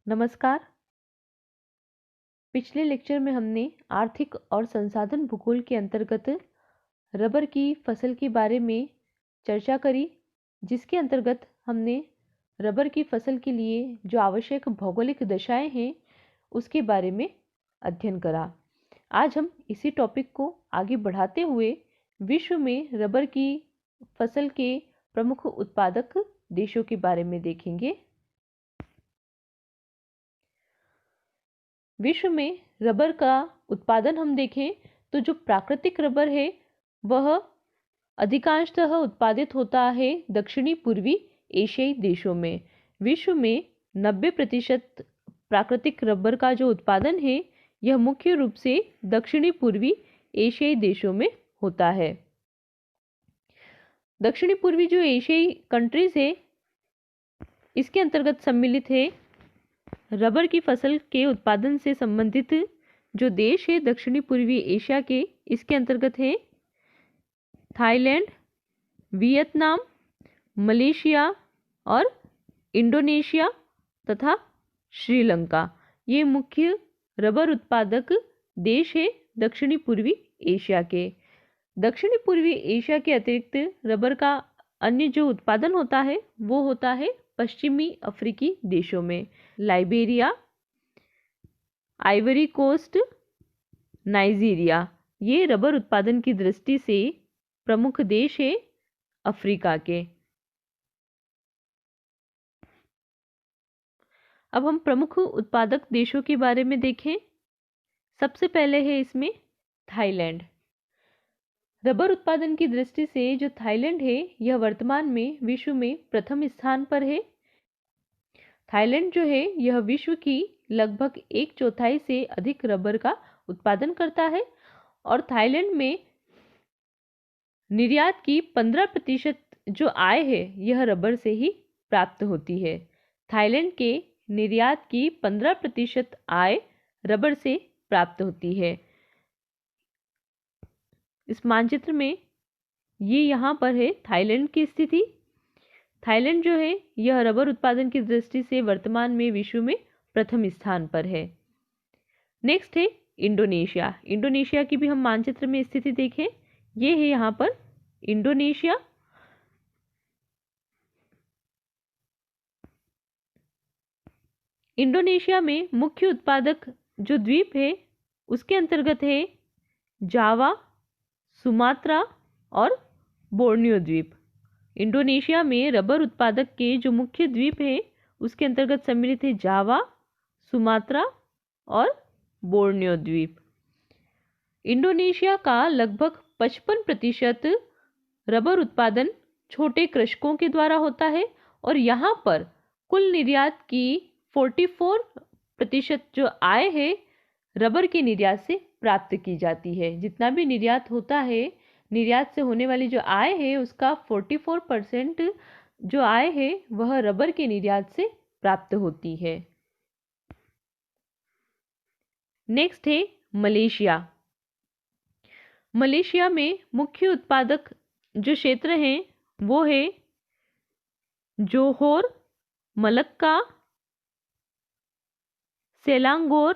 नमस्कार। पिछले लेक्चर में हमने आर्थिक और संसाधन भूगोल के अंतर्गत रबर की फसल के बारे में चर्चा करी, जिसके अंतर्गत हमने रबर की फसल के लिए जो आवश्यक भौगोलिक दशाएं हैं उसके बारे में अध्ययन करा। आज हम इसी टॉपिक को आगे बढ़ाते हुए विश्व में रबर की फसल के प्रमुख उत्पादक देशों के बारे में देखेंगे। विश्व में रबर का उत्पादन हम देखें तो जो प्राकृतिक रबर है वह अधिकांशतः उत्पादित होता है दक्षिणी पूर्वी एशियाई देशों में। विश्व में 90% प्राकृतिक रबर का जो उत्पादन है यह मुख्य रूप से दक्षिणी पूर्वी एशियाई देशों में होता है। दक्षिणी पूर्वी जो एशियाई कंट्रीज है इसके अंतर्गत सम्मिलित है रबर की फसल के उत्पादन से संबंधित जो देश है दक्षिणी पूर्वी एशिया के, इसके अंतर्गत है थाईलैंड, वियतनाम, मलेशिया और इंडोनेशिया तथा श्रीलंका। ये मुख्य रबर उत्पादक देश है दक्षिणी पूर्वी एशिया के। दक्षिणी पूर्वी एशिया के अतिरिक्त रबर का अन्य जो उत्पादन होता है वो होता है पश्चिमी अफ्रीकी देशों में। लाइबेरिया, आइवरी कोस्ट, नाइजीरिया, ये रबर उत्पादन की दृष्टि से प्रमुख देश है अफ्रीका के। अब हम प्रमुख उत्पादक देशों के बारे में देखें। सबसे पहले है इसमें थाईलैंड। रबर उत्पादन की दृष्टि से जो थाईलैंड है यह वर्तमान में विश्व में प्रथम स्थान पर है। थाईलैंड जो है यह विश्व की लगभग 1/4 से अधिक रबर का उत्पादन करता है और थाईलैंड में निर्यात की 15% जो आय है यह रबर से ही प्राप्त होती है। थाईलैंड के निर्यात की 15% आय रबर से प्राप्त होती है। इस मानचित्र में ये यहाँ पर है थाईलैंड की स्थिति। थाईलैंड जो है यह रबर उत्पादन की दृष्टि से वर्तमान में विश्व में प्रथम स्थान पर है। नेक्स्ट है इंडोनेशिया। इंडोनेशिया की भी हम मानचित्र में स्थिति देखें, ये है यहाँ पर इंडोनेशिया। इंडोनेशिया में मुख्य उत्पादक जो द्वीप है उसके अंतर्गत है जावा, सुमात्रा और बोर्नियो द्वीप। इंडोनेशिया में रबर उत्पादक के जो मुख्य द्वीप हैं उसके अंतर्गत सम्मिलित है जावा, सुमात्रा और बोर्नियो द्वीप। इंडोनेशिया का लगभग 55% रबर उत्पादन छोटे कृषकों के द्वारा होता है और यहाँ पर कुल निर्यात की 44% जो आय है रबर के निर्यात से प्राप्त की जाती है। जितना भी निर्यात होता है, निर्यात से होने वाली जो आय है उसका 44% जो आय है वह रबर के निर्यात से प्राप्त होती है। नेक्स्ट है मलेशिया। मलेशिया में मुख्य उत्पादक जो क्षेत्र हैं वो है जोहोर, मलक्का, सेलांगोर,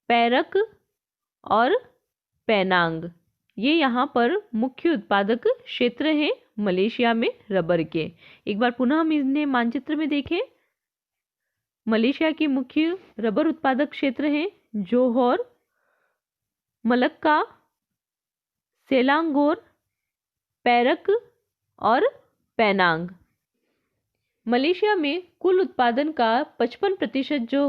पेरक और पेनांग। ये यहाँ पर मुख्य उत्पादक क्षेत्र हैं मलेशिया में रबर के। एक बार पुनः हम इन्हें मानचित्र में देखें। मलेशिया के मुख्य रबर उत्पादक क्षेत्र हैं जोहोर, मलक्का, सेलांगोर, पेरक और पेनांग। मलेशिया में कुल उत्पादन का 55% जो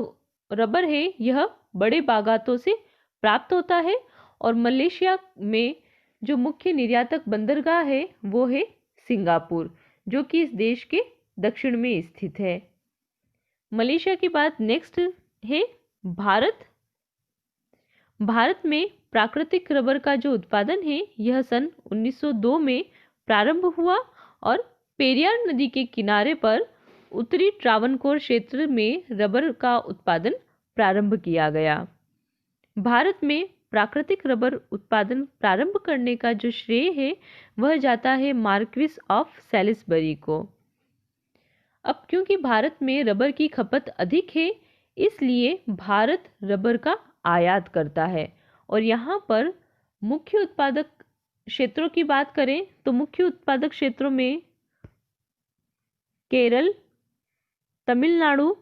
रबर है यह बड़े बागातों से प्राप्त होता है और मलेशिया में जो मुख्य निर्यातक बंदरगाह है वो है सिंगापुर, जो कि इस देश के दक्षिण में स्थित है। मलेशिया के बाद नेक्स्ट है भारत। भारत में प्राकृतिक रबर का जो उत्पादन है यह सन 1902 में प्रारंभ हुआ और पेरियार नदी के किनारे पर उत्तरी ट्रावनकोर क्षेत्र में रबर का उत्पादन प्रारंभ किया गया। भारत में प्राकृतिक रबर उत्पादन प्रारंभ करने का जो श्रेय है वह जाता है मार्क्विस ऑफ सैलिसबरी को। अब क्योंकि भारत में रबर की खपत अधिक है, इसलिए भारत रबर का आयात करता है। और यहाँ पर मुख्य उत्पादक क्षेत्रों की बात करें तो मुख्य उत्पादक क्षेत्रों में केरल, तमिलनाडु,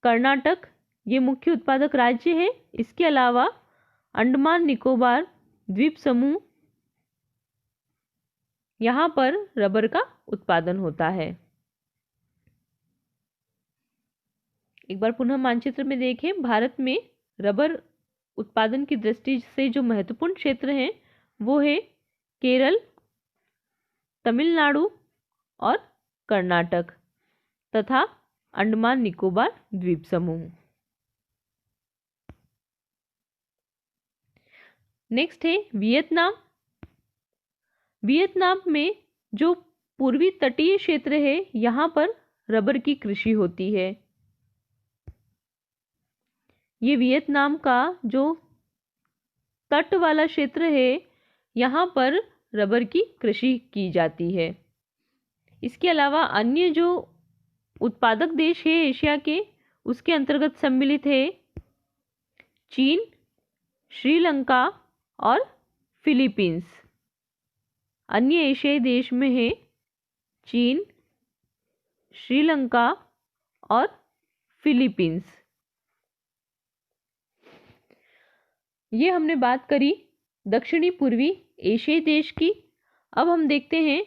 कर्नाटक ये मुख्य उत्पादक राज्य हैं। इसके अलावा अंडमान निकोबार द्वीप समूह, यहाँ पर रबर का उत्पादन होता है। एक बार पुनः मानचित्र में देखें, भारत में रबर उत्पादन की दृष्टि से जो महत्वपूर्ण क्षेत्र हैं वो है केरल, तमिलनाडु और कर्नाटक तथा अंडमान निकोबार द्वीप समूह। नेक्स्ट है वियतनाम। वियतनाम में जो पूर्वी तटीय क्षेत्र है, यहाँ पर रबर की कृषि होती है। ये वियतनाम का जो तट वाला क्षेत्र है, यहाँ पर रबर की कृषि की जाती है। इसके अलावा अन्य जो उत्पादक देश है एशिया के, उसके अंतर्गत सम्मिलित है चीन, श्रीलंका और फिलीपींस। अन्य एशियाई देश में है चीन, श्रीलंका और फिलीपींस। ये हमने बात करी दक्षिणी पूर्वी एशियाई देश की। अब हम देखते हैं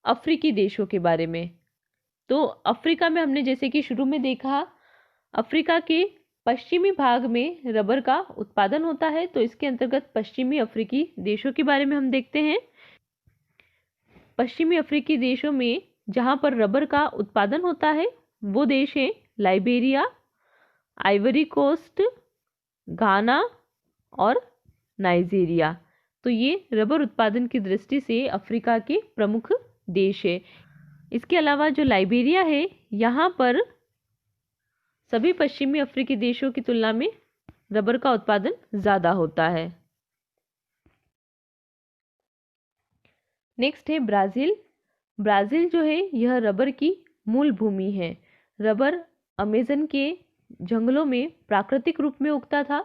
अफ्रीकी देशों के बारे में। तो अफ्रीका में हमने जैसे कि शुरू में देखा, अफ्रीका के पश्चिमी भाग में रबर का उत्पादन होता है। तो इसके अंतर्गत पश्चिमी अफ्रीकी देशों के बारे में हम देखते हैं। पश्चिमी अफ्रीकी देशों में जहाँ पर रबर का उत्पादन होता है वो देश है लाइबेरिया, आइवरी कोस्ट, घाना और नाइजीरिया। तो ये रबर उत्पादन की दृष्टि से अफ्रीका के प्रमुख देश है। इसके अलावा जो लाइबेरिया है, यहाँ पर सभी पश्चिमी अफ्रीकी देशों की तुलना में रबर का उत्पादन ज़्यादा होता है। नेक्स्ट है ब्राज़ील। ब्राज़ील जो है यह रबर की मूल भूमि है। रबर अमेज़न के जंगलों में प्राकृतिक रूप में उगता था।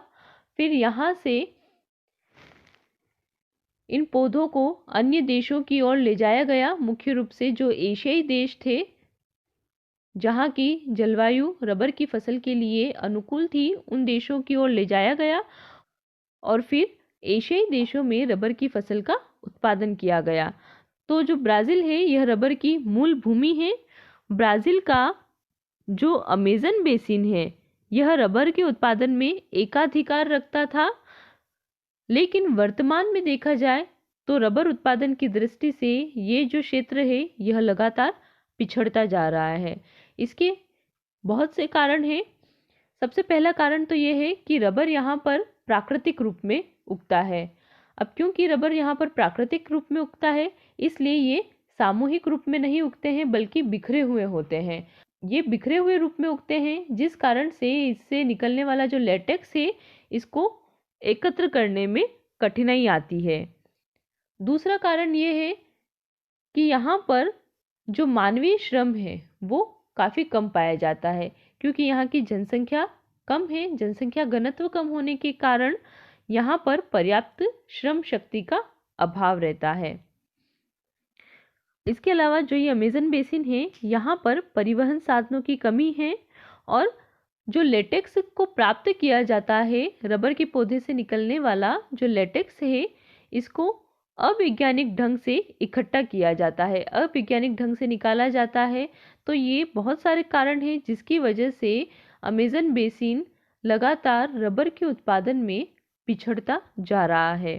फिर यहाँ से इन पौधों को अन्य देशों की ओर ले जाया गया। मुख्य रूप से जो एशियाई देश थे जहाँ की जलवायु रबर की फसल के लिए अनुकूल थी, उन देशों की ओर ले जाया गया और फिर एशियाई देशों में रबर की फसल का उत्पादन किया गया। तो जो ब्राज़ील है यह रबर की मूल भूमि है। ब्राज़ील का जो अमेज़न बेसिन है यह रबर के उत्पादन में एकाधिकार रखता था, लेकिन वर्तमान में देखा जाए तो रबर उत्पादन की दृष्टि से ये जो क्षेत्र है यह लगातार पिछड़ता जा रहा है। इसके बहुत से कारण हैं। सबसे पहला कारण तो ये है कि रबर यहाँ पर प्राकृतिक रूप में उगता है। अब क्योंकि रबर यहाँ पर प्राकृतिक रूप में उगता है, इसलिए ये सामूहिक रूप में नहीं उगते हैं बल्कि बिखरे हुए होते हैं। ये बिखरे हुए रूप में उगते हैं, जिस कारण से इससे निकलने वाला जो लेटेक्स है इसको एकत्र करने में कठिनाई आती है। दूसरा कारण ये है कि यहाँ पर जो मानवीय श्रम है वो काफ़ी कम पाया जाता है, क्योंकि यहाँ की जनसंख्या कम है। जनसंख्या घनत्व कम होने के कारण यहाँ पर पर्याप्त श्रम शक्ति का अभाव रहता है। इसके अलावा जो ये अमेज़न बेसिन है, यहाँ पर परिवहन साधनों की कमी है और जो लेटेक्स को प्राप्त किया जाता है, रबर के पौधे से निकलने वाला जो लेटेक्स है, इसको अवैज्ञानिक ढंग से इकट्ठा किया जाता है, अवैज्ञानिक ढंग से निकाला जाता है। तो ये बहुत सारे कारण हैं जिसकी वजह से अमेज़न बेसिन लगातार रबर के उत्पादन में पिछड़ता जा रहा है।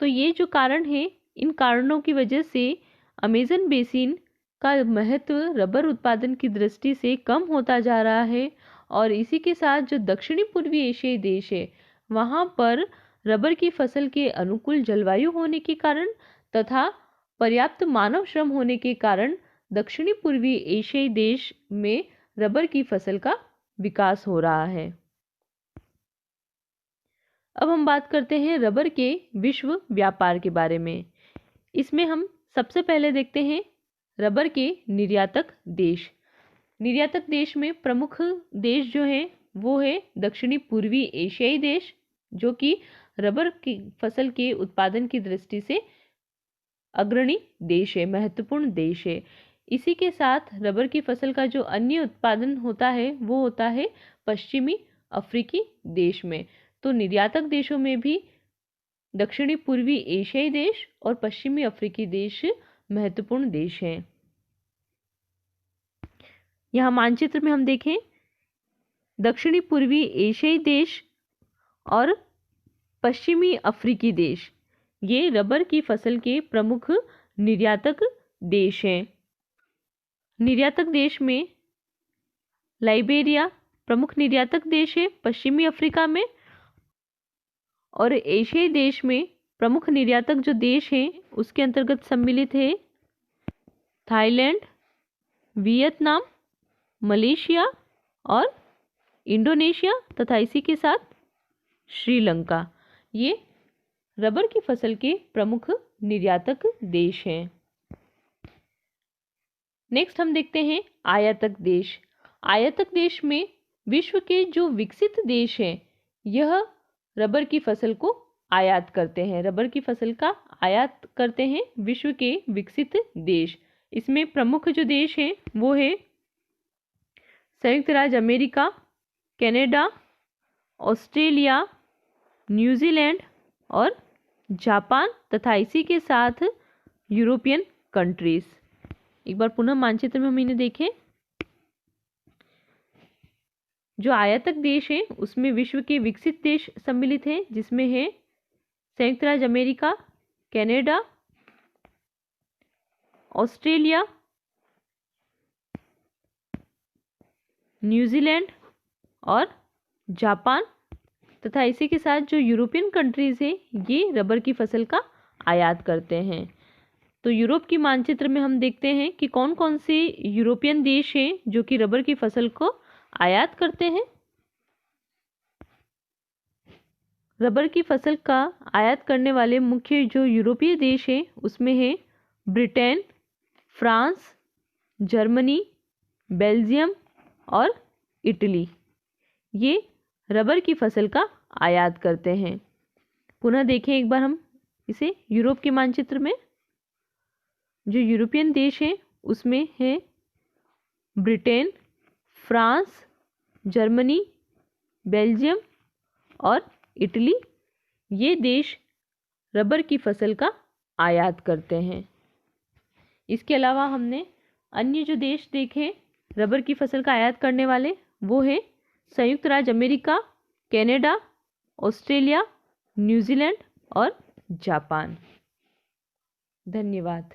तो ये जो कारण है, इन कारणों की वजह से अमेज़न बेसिन का महत्व रबर उत्पादन की दृष्टि से कम होता जा रहा है। और इसी के साथ जो दक्षिणी पूर्वी एशियाई देश है, वहाँ पर रबर की फसल के अनुकूल जलवायु होने के कारण तथा पर्याप्त मानव श्रम होने के कारण दक्षिणी पूर्वी एशियाई देश में रबर की फसल का विकास हो रहा है। अब हम बात करते हैं रबर के विश्व व्यापार के बारे में। इसमें हम सबसे पहले देखते हैं रबर के निर्यातक देश। निर्यातक देश में प्रमुख देश जो हैं वो है दक्षिणी पूर्वी एशियाई देश, जो कि रबर की फसल के उत्पादन की दृष्टि से अग्रणी देश है, महत्वपूर्ण देश है। इसी के साथ रबर की फसल का जो अन्य उत्पादन होता है वो होता है पश्चिमी अफ्रीकी देश में। तो निर्यातक देशों में भी दक्षिणी पूर्वी एशियाई देश और पश्चिमी अफ्रीकी देश महत्वपूर्ण देश हैं। यहाँ मानचित्र में हम देखें, दक्षिणी पूर्वी एशियाई देश और पश्चिमी अफ्रीकी देश ये रबर की फसल के प्रमुख निर्यातक देश हैं। निर्यातक देश में लाइबेरिया प्रमुख निर्यातक देश है पश्चिमी अफ्रीका में, और एशियाई देश में प्रमुख निर्यातक जो देश हैं उसके अंतर्गत सम्मिलित है थाईलैंड, वियतनाम, मलेशिया और इंडोनेशिया तथा इसी के साथ श्रीलंका। ये रबर की फसल के प्रमुख निर्यातक देश हैं। नेक्स्ट हम देखते हैं आयातक देश। आयातक देश में विश्व के जो विकसित देश हैं यह रबर की फसल को आयात करते हैं। रबर की फसल का आयात करते हैं विश्व के विकसित देश। इसमें प्रमुख जो देश हैं वो है संयुक्त राज्य अमेरिका, कनाडा, ऑस्ट्रेलिया, न्यूजीलैंड और जापान तथा इसी के साथ यूरोपियन कंट्रीज। एक बार पुनः मानचित्र में हम इन्हें देखें। जो आयातक देश है उसमें विश्व के विकसित देश सम्मिलित हैं, जिसमें है संयुक्त राज्य अमेरिका, कनाडा, ऑस्ट्रेलिया, न्यूजीलैंड और जापान तथा इसी के साथ जो यूरोपियन कंट्रीज है ये रबर की फसल का आयात करते हैं। तो यूरोप की मानचित्र में हम देखते हैं कि कौन कौन से यूरोपियन देश हैं जो कि रबर की फसल को आयात करते हैं। रबर की फसल का आयात करने वाले मुख्य जो यूरोपीय देश हैं उसमें है ब्रिटेन, फ्रांस, जर्मनी, बेल्जियम और इटली। ये रबर की फसल का आयात करते हैं। पुनः देखें एक बार हम इसे यूरोप के मानचित्र में। जो यूरोपियन देश हैं उसमें है ब्रिटेन, फ्रांस, जर्मनी, बेल्जियम और इटली। ये देश रबर की फसल का आयात करते हैं। इसके अलावा हमने अन्य जो देश देखे रबर की फसल का आयात करने वाले वो है संयुक्त राज्य अमेरिका, कनाडा, ऑस्ट्रेलिया, न्यूजीलैंड और जापान। धन्यवाद।